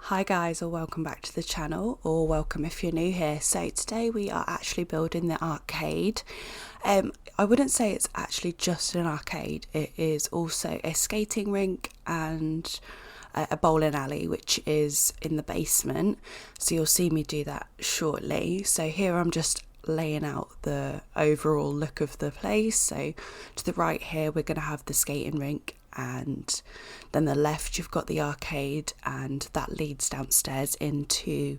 Hi guys, or welcome back to the channel, or welcome if you're new here. So today we are actually building the arcade. I wouldn't say it's actually just an arcade, it is also a skating rink and a bowling alley, which is in the basement, so you'll see me do that shortly. So here I'm just laying out the overall look of the place. So to the right here we're going to have the skating rink, and then the left you've got the arcade, and that leads downstairs into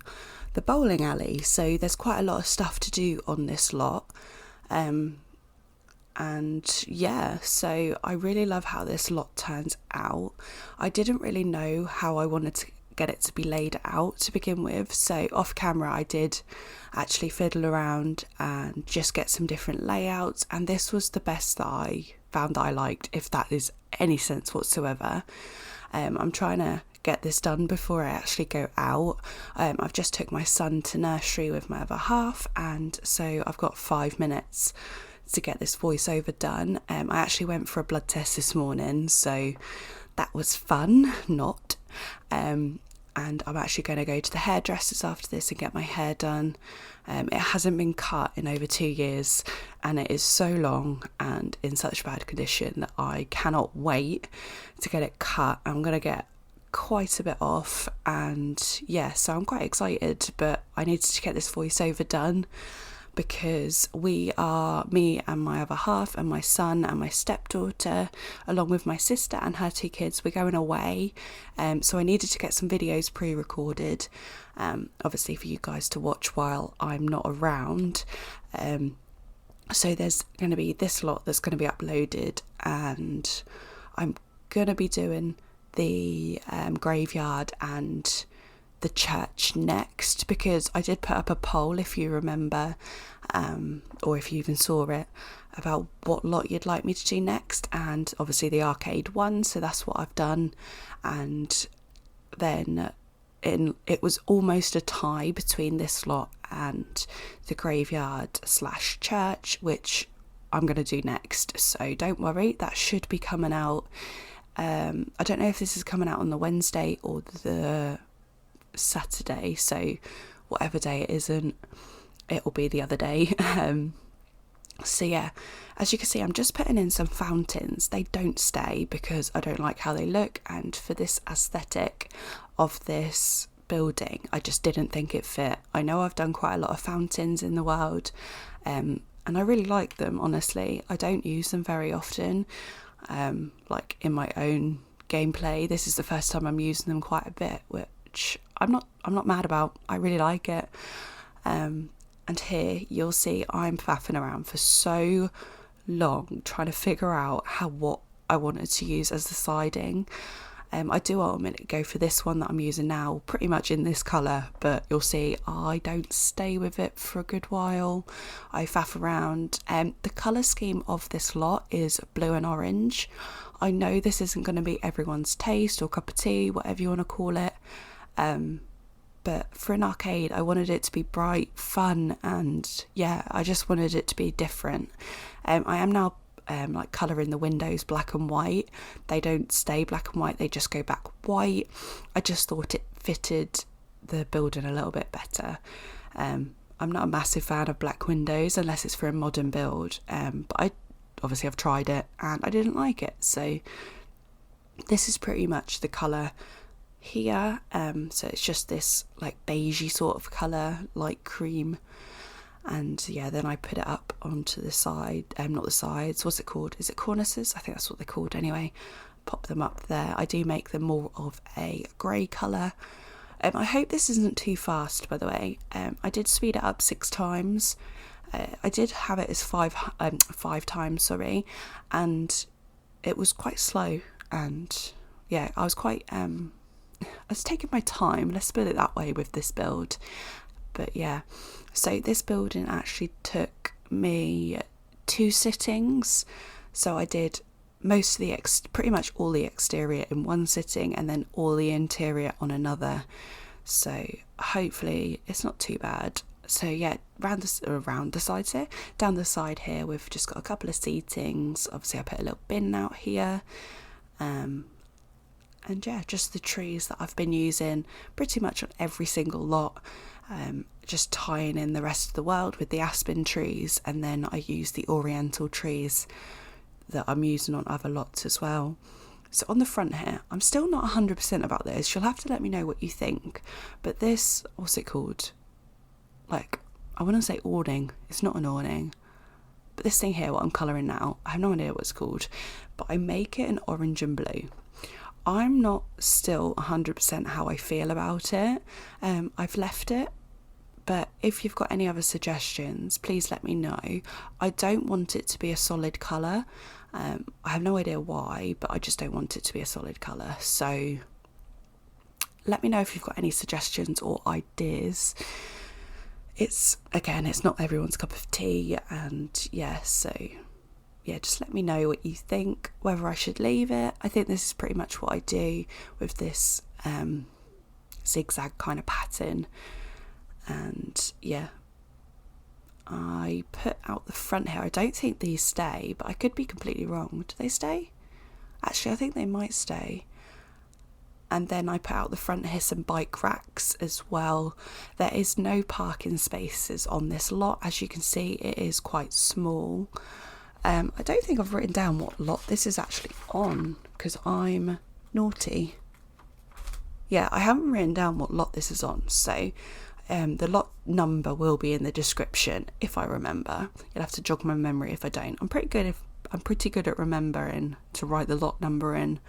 the bowling alley. So there's quite a lot of stuff to do on this lot, and yeah, so I really love how this lot turns out. I didn't really know how I wanted to get it to be laid out to begin with, so off camera I did actually fiddle around and just get some different layouts, and this was the best that I found that I liked, if that is any sense whatsoever. I'm trying to get this done before I actually go out. I've just took my son to nursery with my other half, and so I've got 5 minutes to get this voiceover done. I actually went for a blood test this morning, so that was fun, and I'm actually going to go to the hairdressers after this and get my hair done. It hasn't been cut in over 2 years, and it is so long and in such bad condition that I cannot wait to get it cut. I'm going to get quite a bit off, and yeah, so I'm quite excited, but I needed to get this voiceover done because we are, me and my other half and my son and my stepdaughter, along with my sister and her 2 kids, we're going away, so I needed to get some videos pre-recorded, obviously for you guys to watch while I'm not around. So there's going to be this lot that's going to be uploaded, and I'm going to be doing the graveyard and the church next, because I did put up a poll, if you remember, or if you even saw it, about what lot you'd like me to do next, and obviously the arcade one, so that's what I've done. And then it was almost a tie between this lot and the graveyard / church, which I'm going to do next, so don't worry, that should be coming out. I don't know if this is coming out on the Wednesday or the Saturday, so whatever day it isn't, it will be the other day. So yeah, as you can see, I'm just putting in some fountains. They don't stay because I don't like how they look, and for this aesthetic of this building I just didn't think it fit. I know I've done quite a lot of fountains in the world, and I really like them, honestly. I don't use them very often, like in my own gameplay. This is the first time I'm using them quite a bit, which I'm not mad about. I really like it. And here you'll see I'm faffing around for so long trying to figure out what I wanted to use as the siding. I do ultimately go for this one that I'm using now, pretty much in this colour, but you'll see I don't stay with it for a good while. I faff around. The colour scheme of this lot is blue and orange. I know this isn't going to be everyone's taste or cup of tea, whatever you want to call it, but for an arcade I wanted it to be bright, fun, and yeah, I just wanted it to be different. I am now like colouring the windows black and white. They don't stay black and white, they just go back white. I just thought it fitted the building a little bit better. I'm not a massive fan of black windows unless it's for a modern build, but I've tried it and I didn't like it, so this is pretty much the colour here. So it's just this like beigey sort of colour, light cream, and yeah, then I put it up onto the side, not the sides, what's it called, is it cornices? I think that's what they're called anyway. Pop them up there. I do make them more of a grey colour. I hope this isn't too fast, by the way. I did speed it up 6 times. I did have it as 5 times, sorry, and it was quite slow, and yeah, I was taking my time, let's put it that way, with this build. But yeah, so this building actually took me 2 sittings, so I did most of pretty much all the exterior in one sitting, and then all the interior on another, so hopefully it's not too bad. So yeah, around the sides here, down the side here, we've just got a couple of seatings. Obviously I put a little bin out here, And yeah, just the trees that I've been using pretty much on every single lot, just tying in the rest of the world with the aspen trees, and then I use the oriental trees that I'm using on other lots as well. So on the front here, I'm still not 100% about this. You'll have to let me know what you think. But this, what's it called? Like, I want to say awning. It's not an awning. But this thing here, what I'm colouring now, I have no idea what it's called. But I make it in orange and blue. I'm not still 100% how I feel about it. I've left it. But if you've got any other suggestions, please let me know. I don't want it to be a solid colour. I have no idea why, but I just don't want it to be a solid colour. So let me know if you've got any suggestions or ideas. It's not everyone's cup of tea, and just let me know what you think, whether I should leave it. I think this is pretty much what I do with this zigzag kind of pattern. And yeah, I put out the front here. I don't think these stay, but I could be completely wrong. Do they stay? Actually, I think they might stay. And then I put out the front here some bike racks as well. There is no parking spaces on this lot. As you can see, it is quite small. I don't think I've written down what lot this is actually on, because I'm naughty. Yeah, I haven't written down what lot this is on, so the lot number will be in the description if I remember. You'll have to jog my memory if I don't. I'm pretty good at remembering to write the lot number in.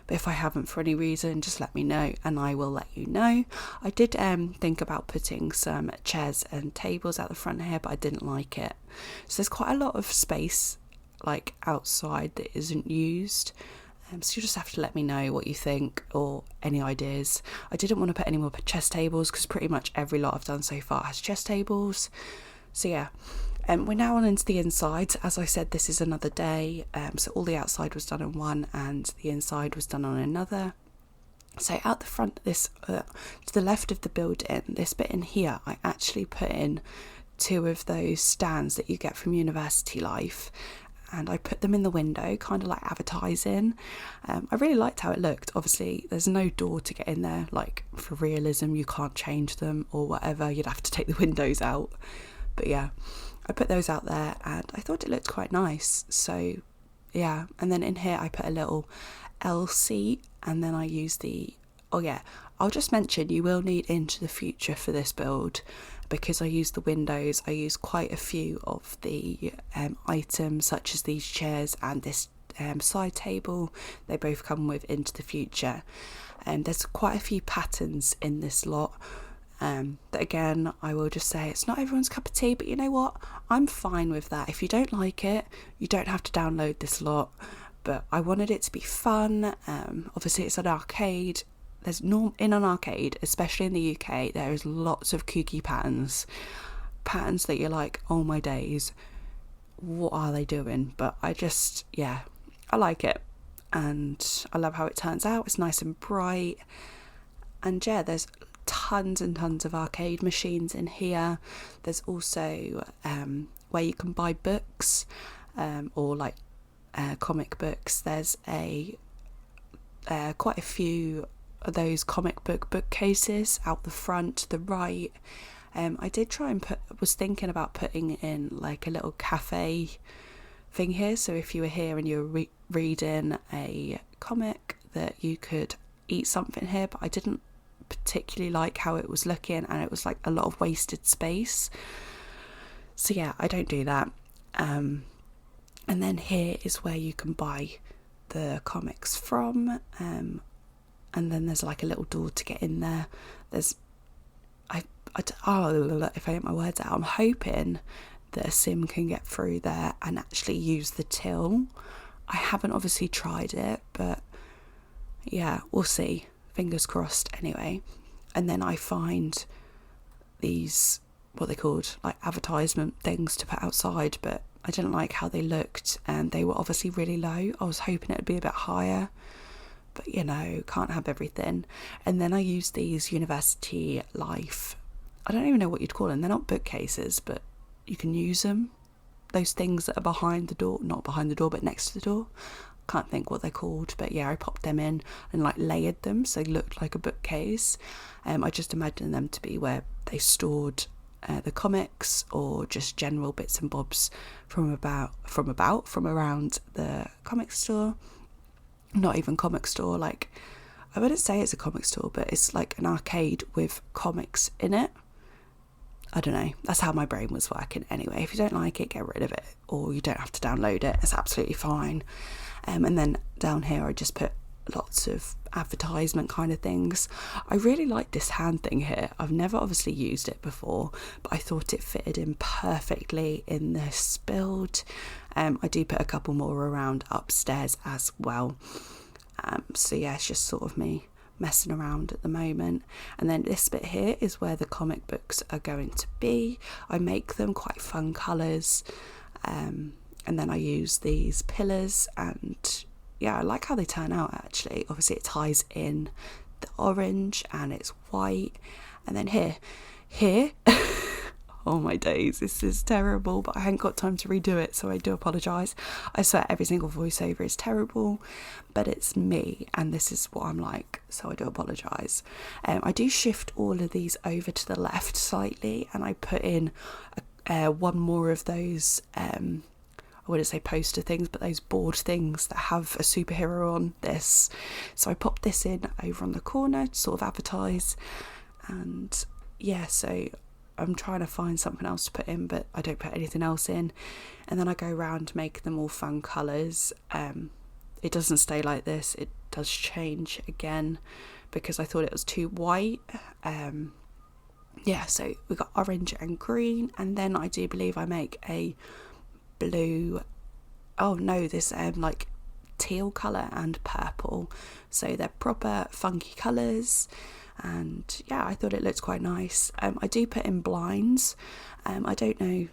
But if I haven't for any reason, just let me know and I will let you know. I did think about putting some chairs and tables at the front here, but I didn't like it. So there's quite a lot of space like outside that isn't used. So you just have to let me know what you think or any ideas. I didn't want to put any more chest tables because pretty much every lot I've done so far has chest tables. So yeah, we're now on into the inside. As I said, this is another day. So all the outside was done on one and the inside was done on another. So out the front, this to the left of the building, this bit in here, I actually put in 2 of those stands that you get from university life. And I put them in the window, kind of like advertising. I really liked how it looked. Obviously, there's no door to get in there. Like, for realism, you can't change them or whatever. You'd have to take the windows out. But yeah, I put those out there and I thought it looked quite nice. So yeah, and then in here I put a little L seat, and then I use I'll just mention you will need Into the Future for this build, because I use the windows. I use quite a few of the items, such as these chairs and this side table. They both come with Into the Future. And there's quite a few patterns in this lot. That again, I will just say it's not everyone's cup of tea, but you know what? I'm fine with that. If you don't like it, you don't have to download this lot. But I wanted it to be fun. Obviously, it's an arcade. In an arcade, especially in the UK, there is lots of kooky patterns that you're like, oh my days, what are they doing? But I like it, and I love how it turns out. It's nice and bright, and yeah, there's tons and tons of arcade machines in here. There's also where you can buy books or like comic books. There's quite a few of those comic book bookcases out the front to the right. I did try and was thinking about putting in like a little cafe thing here, so if you were here and you were reading a comic, that you could eat something here, but I didn't particularly like how it was looking, and it was like a lot of wasted space. So yeah, I don't do that. And then here is where you can buy the comics from, and then there's like a little door to get in there. If I get my words out, I'm hoping that a sim can get through there and actually use the till. I haven't obviously tried it, but yeah, we'll see. Fingers crossed anyway. And then I find these, what they called, like advertisement things to put outside, but I didn't like how they looked, and they were obviously really low. I was hoping it would be a bit higher, but you know, can't have everything. And then I use these university life, I don't even know what you'd call them. They're not bookcases, but you can use them. Those things that are behind the door, not behind the door, but next to the door. can't think what they're called, but yeah, I popped them in and like layered them so they looked like a bookcase. I just imagined them to be where they stored the comics or just general bits and bobs from around the comic store. Not even comic store, like I wouldn't say it's a comic store, but it's like an arcade with comics in it. I don't know, that's how my brain was working anyway. If you don't like it, get rid of it, or you don't have to download it, it's absolutely fine. And then down here I just put lots of advertisement kind of things. I really like this hand thing here. I've never obviously used it before, but I thought it fitted in perfectly in this build. I do put a couple more around upstairs as well. So yeah, it's just sort of me messing around at the moment. And then this bit here is where the comic books are going to be. I make them quite fun colours, and then I use these pillars, and yeah, I like how they turn out actually. Obviously it ties in the orange and it's white, and then here oh my days, this is terrible, but I haven't got time to redo it, so I do apologise. I swear every single voiceover is terrible, but it's me and this is what I'm like, so I do apologise. I do shift all of these over to the left slightly, and I put in one more of those I wouldn't say poster things, but those board things that have a superhero on this. So I popped this in over on the corner to sort of advertise, and yeah, so I'm trying to find something else to put in, but I don't put anything else in. And then I go around, make them all fun colours. It doesn't stay like this, it does change again because I thought it was too white. Yeah, so we got orange and green, and then I do believe I make a blue, oh no, this like teal colour and purple, so they're proper funky colours. And yeah, I thought it looked quite nice. I do put in blinds. I don't know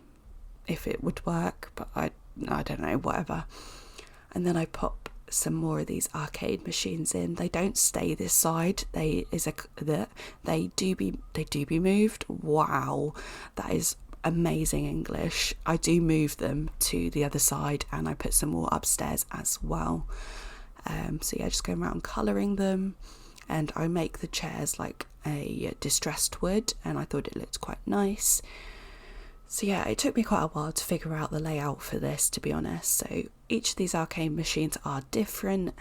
if it would work, but I don't know, whatever. And then I pop some more of these arcade machines in. They don't stay this side. They do be moved. Wow, that is amazing English. I do move them to the other side, and I put some more upstairs as well. So yeah, just going around colouring them. And I make the chairs like a distressed wood, and I thought it looked quite nice. So yeah, it took me quite a while to figure out the layout for this, to be honest. So each of these arcade machines are different,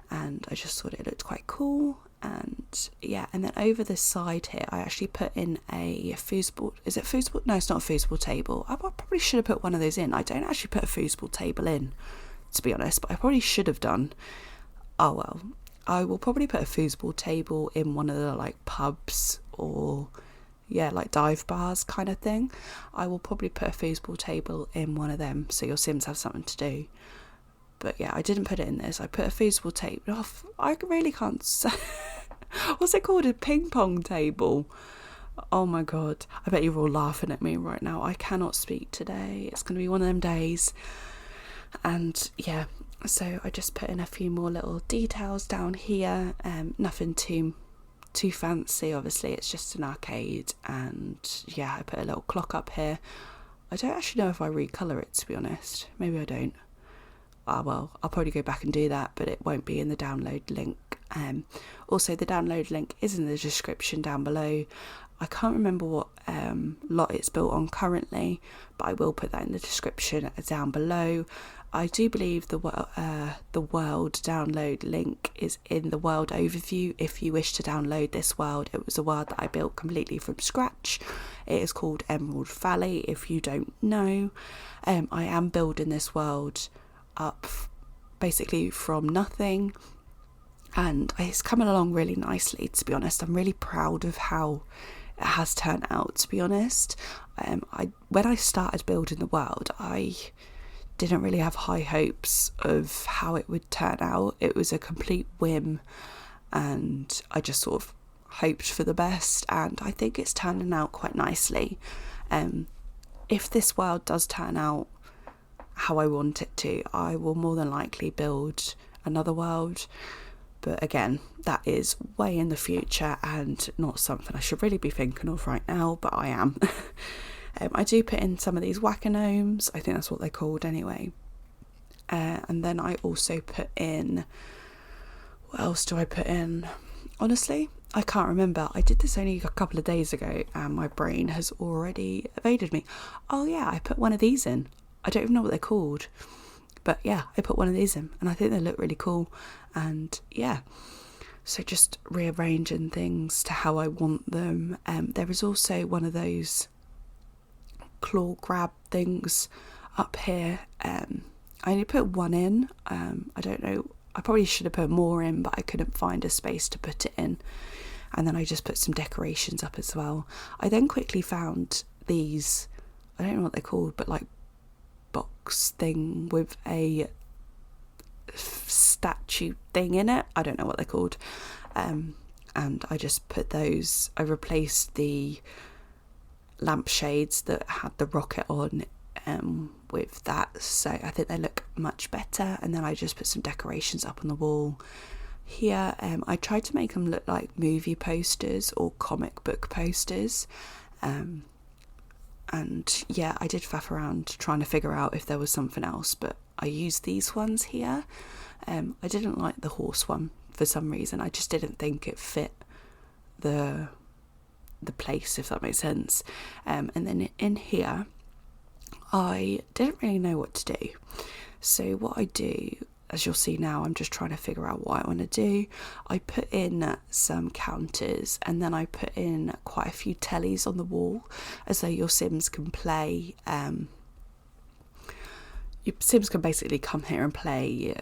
and I just thought it looked quite cool. And yeah, and then over the side here I actually put in a foosball. Is it foosball? No, it's not a foosball table. I probably should have put one of those in. I don't actually put a foosball table in, to be honest, but I probably should have done. Oh well, I will probably put a foosball table in one of the like pubs or yeah, like dive bars kind of thing. I will probably put a foosball table in one of them so your Sims have something to do. But yeah, I didn't put it in this. I put a foosball table off. I really can't say. What's it called? A ping pong table. Oh my god. I bet you're all laughing at me right now. I cannot speak today. It's going to be one of them days. And yeah, so I just put in a few more little details down here. Nothing too fancy, obviously. It's just an arcade. And yeah, I put a little clock up here. I don't actually know if I recolour it, to be honest. Maybe I don't. Oh well, I'll probably go back and do that, but it won't be in the download link. Also, the download link is in the description down below. I can't remember what lot it's built on currently, but I will put that in the description down below. I do believe the world download link is in the world overview if you wish to download this world. It was a world that I built completely from scratch. It is called Emerald Valley, if you don't know. I am building this world up basically from nothing, and it's coming along really nicely, to be honest. I'm really proud of how it has turned out, to be honest. When I started building the world, I didn't really have high hopes of how it would turn out. It was a complete whim, and I just sort of hoped for the best, and I think it's turning out quite nicely. If this world does turn out how I want it to, I will more than likely build another world, but again, that is way in the future and not something I should really be thinking of right now, but I am. I do put in some of these whack-a-gnomes. I think that's what they're called anyway. And then I also put in, what else do I put in? Honestly, I can't remember. I did this only a couple of days ago and my brain has already evaded me. Oh yeah, I put one of these in. I don't even know what they're called. But yeah, I put one of these in and I think they look really cool. And yeah, so just rearranging things to how I want them. There is also one of those claw grab things up here. I only put one in. I don't know, I probably should have put more in, but I couldn't find a space to put it in. And then I just put some decorations up as well. I then quickly found these, I don't know what they're called, but like box thing with a statue thing in it. I don't know what they're called. And I just put those, I replaced the lampshades that had the rocket on with that, so I think they look much better. And then I just put some decorations up on the wall here. I tried to make them look like movie posters or comic book posters, and yeah, I did faff around trying to figure out if there was something else, but I used these ones here. I didn't like the horse one for some reason. I just didn't think it fit the place, if that makes sense. And then in here I didn't really know what to do, so what I do, as you'll see now, I'm just trying to figure out what I want to do. I put in some counters and then I put in quite a few tellies on the wall, as though your Sims can play. Your Sims can basically come here and play,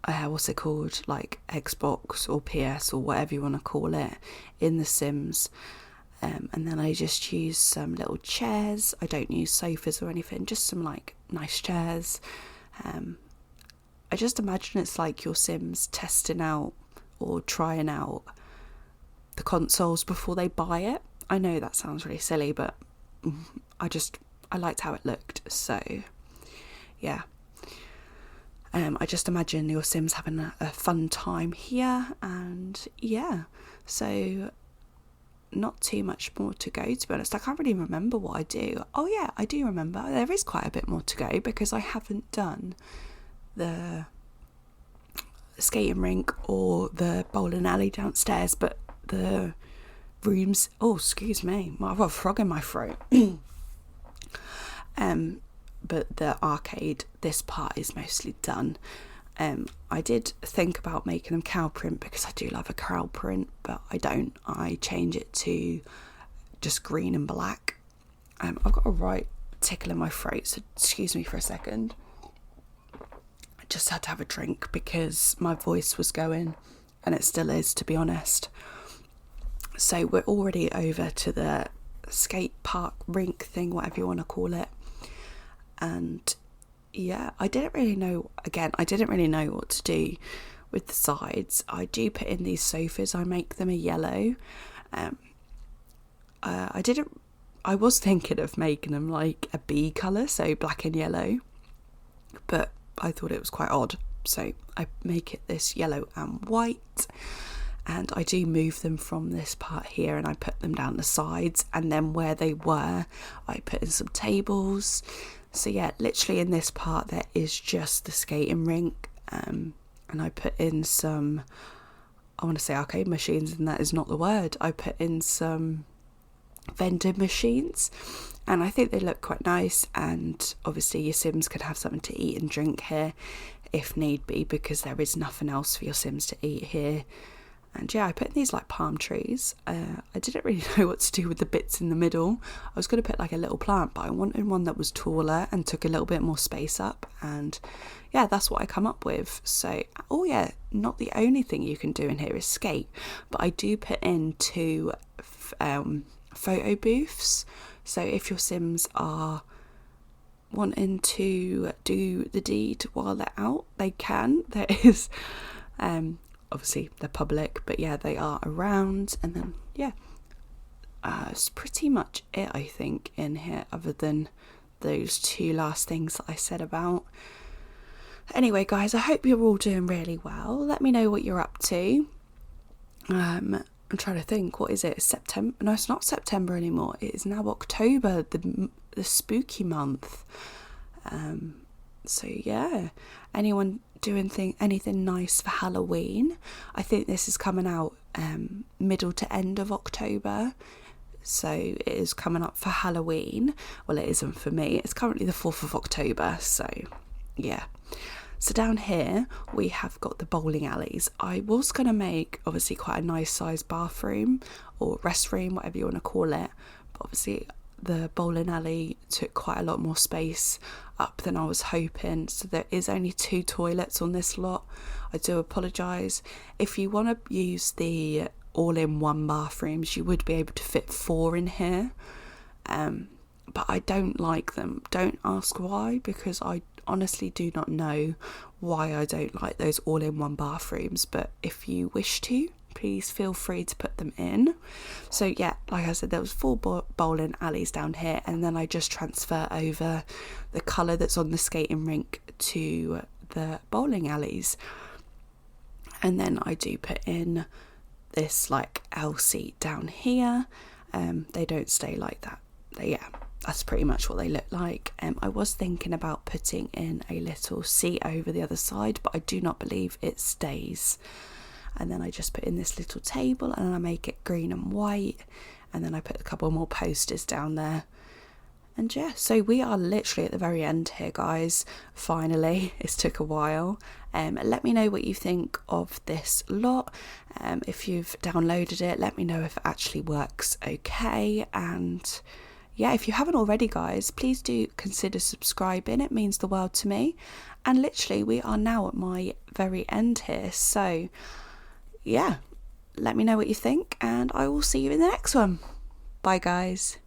what's it called, like Xbox or PS or whatever you want to call it, in The Sims. And then I just use some little chairs. I don't use sofas or anything, just some like nice chairs. I just imagine it's like your Sims testing out or trying out the consoles before they buy it. I know that sounds really silly, but I liked how it looked, so yeah. I just imagine your Sims having a fun time here, and yeah, so not too much more to go, to be honest. I can't really remember what I do. Oh yeah, I do remember. There is quite a bit more to go because I haven't done the skating rink or the bowling alley downstairs, but the rooms, oh excuse me, I've got a frog in my throat. But the arcade, this part is mostly done. I did think about making them cow print because I do love a cow print, but I don't. I change it to just green and black. I've got a right tickle in my throat, so excuse me for a second. I just had to have a drink because my voice was going, and it still is, to be honest. So we're already over to the skate park rink thing, whatever you want to call it. And yeah, I didn't really know what to do with the sides. I do put in these sofas, I make them a yellow. I was thinking of making them like a bee colour, so black and yellow, but I thought it was quite odd, so I make it this yellow and white. And I do move them from this part here and I put them down the sides, and then where they were I put in some tables. So yeah, literally in this part there is just the skating rink, and I put in some, I want to say arcade machines, and that is not the word. I put in some vending machines and I think they look quite nice, and obviously your Sims could have something to eat and drink here if need be, because there is nothing else for your Sims to eat here. And yeah, I put in these like palm trees. I didn't really know what to do with the bits in the middle. I was going to put like a little plant, but I wanted one that was taller and took a little bit more space up. And yeah, that's what I come up with. So, oh yeah, not the only thing you can do in here is skate, but I do put in 2 photo booths. So if your Sims are wanting to do the deed while they're out, they can. There is... obviously they're public, but yeah, they are around. And then yeah, it's pretty much it, I think, in here, other than those 2 last things that I said about. Anyway guys, I hope you're all doing really well. Let me know what you're up to. I'm trying to think, what is it, September? No, it's not September anymore, it is now October, the spooky month. So yeah, anyone doing anything nice for Halloween? I think this is coming out middle to end of October, so it is coming up for Halloween. Well, it isn't for me, it's currently the 4th of October, so yeah. So down here we have got the bowling alleys. I was going to make obviously quite a nice sized bathroom or rest room, whatever you want to call it, but obviously the bowling alley took quite a lot more space up than I was hoping, so there is only 2 toilets on this lot. I do apologise. If you want to use the all-in-one bathrooms, you would be able to fit 4 in here, but I don't like them. Don't ask why, because I honestly do not know why I don't like those all-in-one bathrooms, but if you wish to, please feel free to put them in. So yeah, like I said, there was 4 bowling alleys down here, and then I just transfer over the colour that's on the skating rink to the bowling alleys, and then I do put in this like L seat down here. They don't stay like that. Yeah, that's pretty much what they look like. I was thinking about putting in a little seat over the other side, but I do not believe it stays. And then I just put in this little table, and I make it green and white, and then I put a couple more posters down there. And yeah, so we are literally at the very end here, guys. Finally, it took a while. Let me know what you think of this lot. If you've downloaded it, let me know if it actually works okay. And yeah, if you haven't already, guys, please do consider subscribing. It means the world to me. And literally, we are now at my very end here. So yeah, let me know what you think, and I will see you in the next one. Bye, guys.